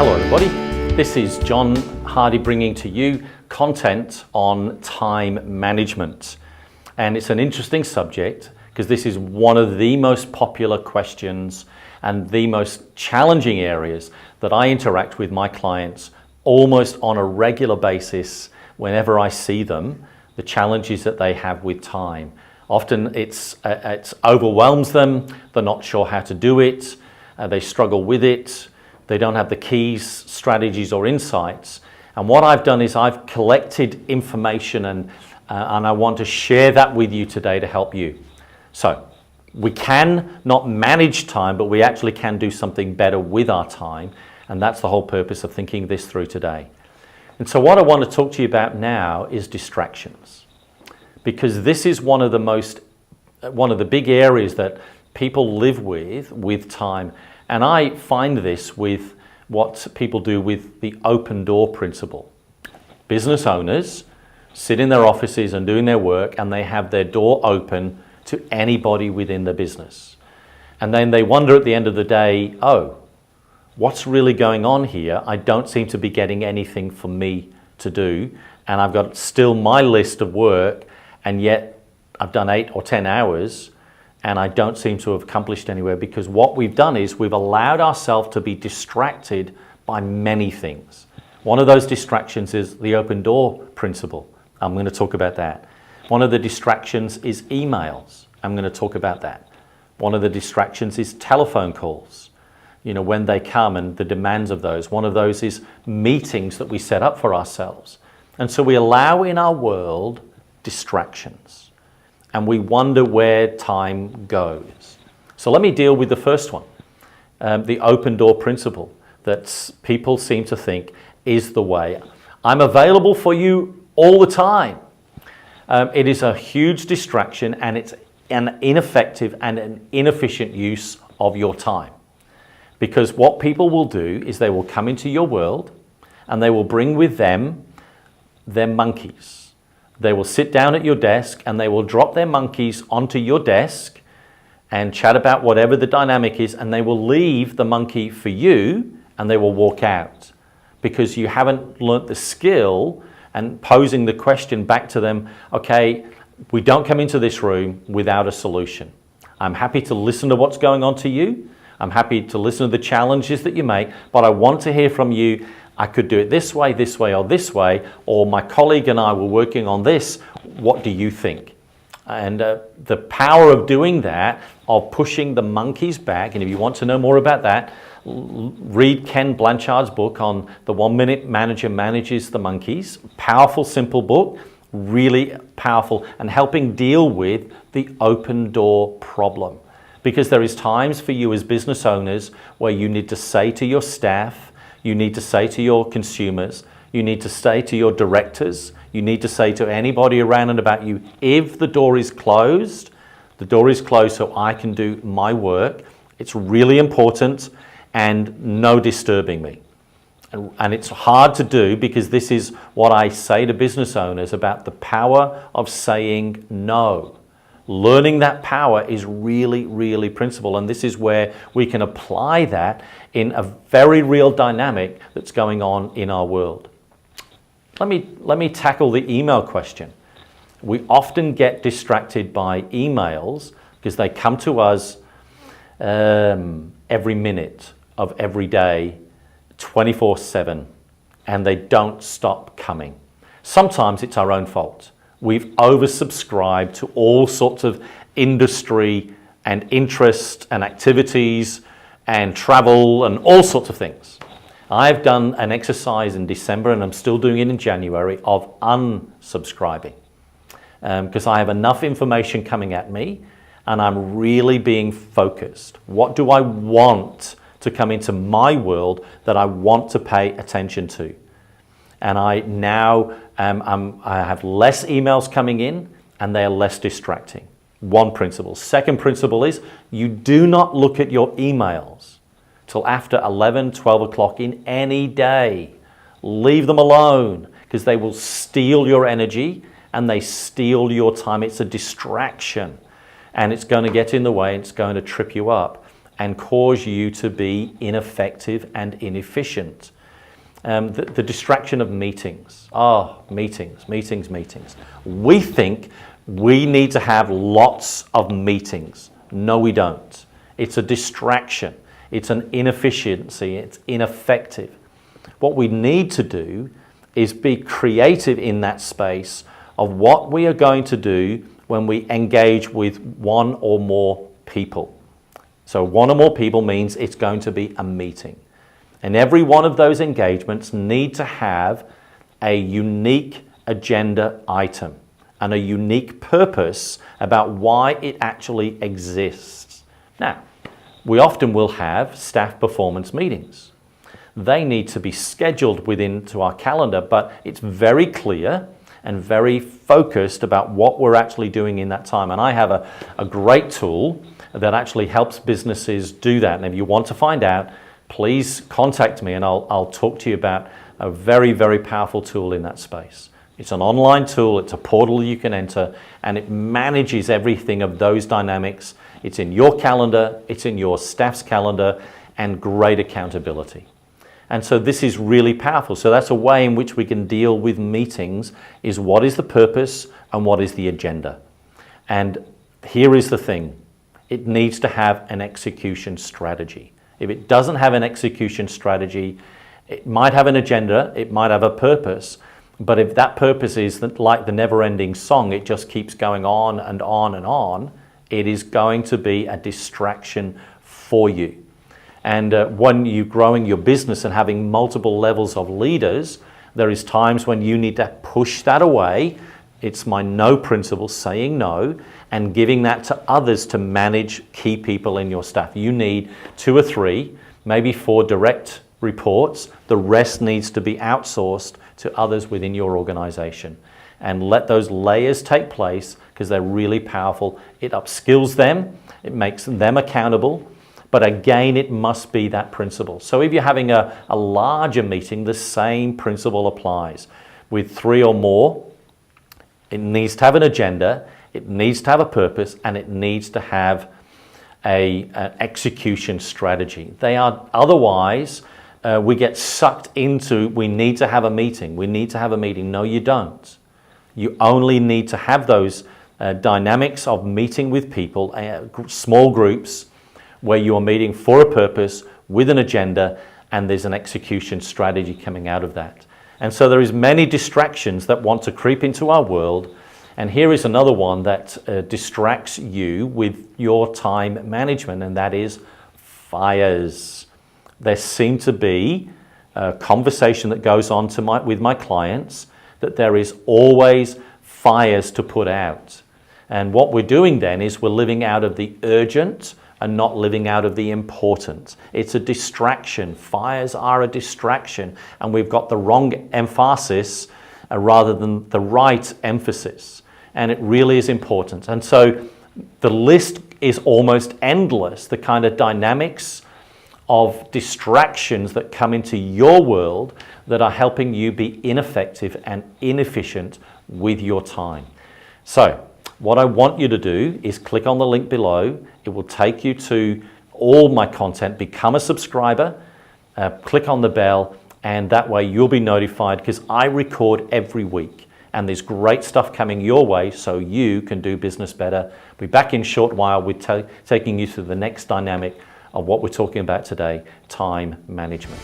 Hello everybody, this is John Hardy bringing to you content on time management. And it's an interesting subject because this is one of the most popular questions and the most challenging areas that I interact with my clients almost on a regular basis whenever I see them, the challenges that they have with time. Often it overwhelms them, they're not sure how to do it, they struggle with it, they don't have the keys, strategies or insights. And what I've done is I've collected information and I want to share that with you today to help you. So we can not manage time, but we actually can do something better with our time. And that's the whole purpose of thinking this through today. And so what I want to talk to you about now is distractions. Because this is one of the big areas that people live with time. And I find this with what people do with the open door principle. Business owners sit in their offices and doing their work, and they have their door open to anybody within the business. And then they wonder at the end of the day, oh, what's really going on here? I don't seem to be getting anything for me to do. And I've got still my list of work, and yet I've done 8 or 10 hours and I don't seem to have accomplished anywhere, because what we've done is we've allowed ourselves to be distracted by many things. One of those distractions is the open door principle. I'm going to talk about that. One of the distractions is emails. I'm going to talk about that. One of the distractions is telephone calls, when they come and the demands of those. One of those is meetings that we set up for ourselves. And so we allow in our world distractions. And we wonder where time goes. So let me deal with the first one, the open door principle that people seem to think is the way. I'm available for you all the time. It is a huge distraction, and it's an ineffective and an inefficient use of your time. Because what people will do is they will come into your world and they will bring with them their monkeys. They will sit down at your desk and they will drop their monkeys onto your desk and chat about whatever the dynamic is, and they will leave the monkey for you and they will walk out because you haven't learnt the skill. And posing the question back to them, okay, we don't come into this room without a solution. I'm happy to listen to what's going on to you. I'm happy to listen to the challenges that you make, but I want to hear from you. I could do it this way, or this way, or my colleague and I were working on this. What do you think? And the power of doing that, of pushing the monkeys back, and if you want to know more about that, read Ken Blanchard's book on the 1 Minute Manager Manages the Monkeys. Powerful, simple book, really powerful, and helping deal with the open door problem. Because there is times for you as business owners where you need to say to your staff, you need to say to your consumers, you need to say to your directors, you need to say to anybody around and about you, if the door is closed so I can do my work. It's really important, and no disturbing me. And it's hard to do, because this is what I say to business owners about the power of saying no. Learning that power is really, really principal, and this is where we can apply that in a very real dynamic that's going on in our world. Let me tackle the email question. We often get distracted by emails because they come to us every minute of every day, 24/7, and they don't stop coming. Sometimes it's our own fault. We've oversubscribed to all sorts of industry and interest and activities and travel and all sorts of things. I've done an exercise in December, and I'm still doing it in January, of unsubscribing because I have enough information coming at me and I'm really being focused. What do I want to come into my world that I want to pay attention to? And I now I have less emails coming in, and they are less distracting. One principle. Second principle is you do not look at your emails till after 11, 12 o'clock in any day. Leave them alone, because they will steal your energy and they steal your time. It's a distraction, and it's going to get in the way, and it's going to trip you up. and cause you to be ineffective and inefficient. The distraction of meetings. Meetings. We think we need to have lots of meetings. No, we don't. It's a distraction. It's an inefficiency. It's ineffective. What we need to do is be creative in that space of what we are going to do when we engage with one or more people. So one or more people means it's going to be a meeting. And every one of those engagements need to have a unique agenda item and a unique purpose about why it actually exists. Now, we often will have staff performance meetings. They need to be scheduled into our calendar, but it's very clear and very focused about what we're actually doing in that time. And I have a great tool that actually helps businesses do that. And if you want to find out, please contact me and I'll talk to you about a very, very powerful tool in that space. It's an online tool, it's a portal you can enter, and it manages everything of those dynamics. It's in your calendar, it's in your staff's calendar, and great accountability. And so this is really powerful. So that's a way in which we can deal with meetings, is what is the purpose and what is the agenda. And here is the thing, it needs to have an execution strategy. If it doesn't have an execution strategy, it might have an agenda, it might have a purpose, but if that purpose is like the never-ending song, it just keeps going on and on and on, it is going to be a distraction for you. And when you're growing your business and having multiple levels of leaders, there is times when you need to push that away. It's my no principle, saying no, and giving that to others to manage key people in your staff. You need 2 or 3, maybe 4 direct reports. The rest needs to be outsourced to others within your organization. And let those layers take place, because they're really powerful. It upskills them, it makes them accountable, but again, it must be that principle. So if you're having a larger meeting, the same principle applies. With 3 or more, it needs to have an agenda, it needs to have a purpose, and it needs to have an execution strategy. They are, otherwise, we get sucked into, we need to have a meeting, we need to have a meeting. No, you don't. You only need to have those dynamics of meeting with people, small groups, where you are meeting for a purpose, with an agenda, and there's an execution strategy coming out of that. And so there is many distractions that want to creep into our world. And here is another one that distracts you with your time management, and that is fires. There seem to be a conversation that goes on with my clients that there is always fires to put out. And what we're doing then is we're living out of the urgent and not living out of the important. It's a distraction. Fires are a distraction, and we've got the wrong emphasis rather than the right emphasis. And it really is important. And so the list is almost endless, the kind of dynamics of distractions that come into your world that are helping you be ineffective and inefficient with your time. So what I want you to do is click on the link below. It will take you to all my content. Become a subscriber, click on the bell, and that way you'll be notified, because I record every week. And there's great stuff coming your way so you can do business better. We'll be back in a short while with taking you through the next dynamic of what we're talking about today, time management.